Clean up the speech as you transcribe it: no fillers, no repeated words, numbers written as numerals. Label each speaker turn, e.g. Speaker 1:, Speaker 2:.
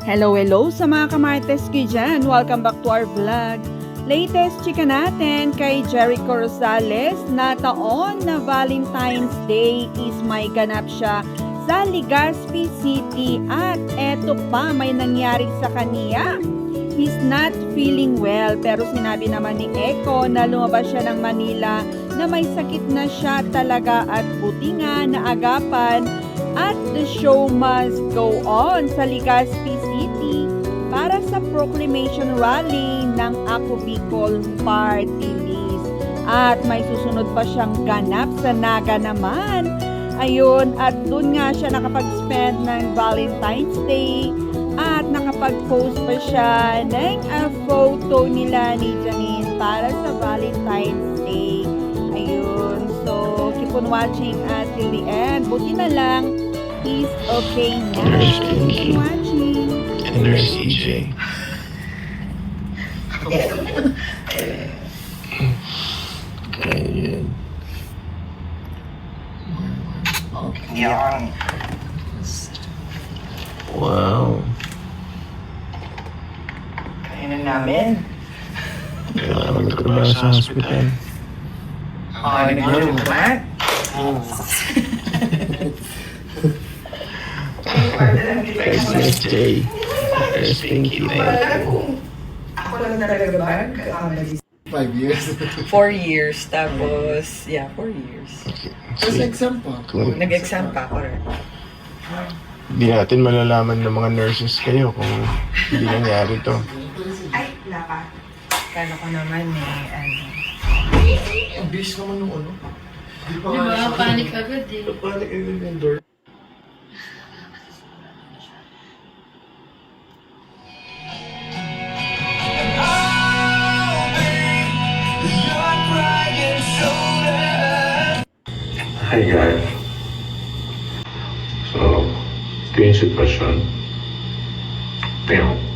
Speaker 1: Hello sa mga kamartes ko dyan. Welcome back to our vlog. Latest chika natin kay Jericho Rosales na taon na Valentine's Day is may ganap siya sa Legazpi City at eto pa may nangyari sa kaniya. He's not feeling well pero sinabi naman ni Eko na lumabas siya ng Manila na may sakit na siya talaga at buti nga na agapan at the show must go on sa Legazpi City para sa proclamation rally ng Ako Bicol Party List. At may susunod pa siyang ganap sa Naga naman. Ayun, at doon nga siya nakapag-spend ng Valentine's Day at nakapag-post pa siya ng photo nila ni Janine para sa Valentine's Day. Ayun, so keep on watching till the end. Buti na lang, he's okay now. Keep on watching.
Speaker 2: And there's EJ. Ayan.
Speaker 3: Yan.
Speaker 2: Wow.
Speaker 3: Kainan namin.
Speaker 2: Kailangan magtrabaho sa hospital.
Speaker 3: Nag-room ka?
Speaker 2: Thanks, Miss J. Yes, thank you, thank you.
Speaker 3: Ako lang talaga ba? Nagkakamali.
Speaker 4: 5 years.
Speaker 3: 4 years, tapos, 4 years.
Speaker 4: Tapos exam pa.
Speaker 3: Nag-exam pa, correct.
Speaker 2: Hindi natin malalaman ng mga nurses kayo kung hindi nangyari to.
Speaker 3: Ay, wala pa. Kala ko naman
Speaker 4: Ang bilis naman nung ano. Di pa
Speaker 5: Diba? Panic agad eh.
Speaker 4: Panic agad yung door.
Speaker 2: Hi guys. So, ito yung sitwasyon. Tingnan mo.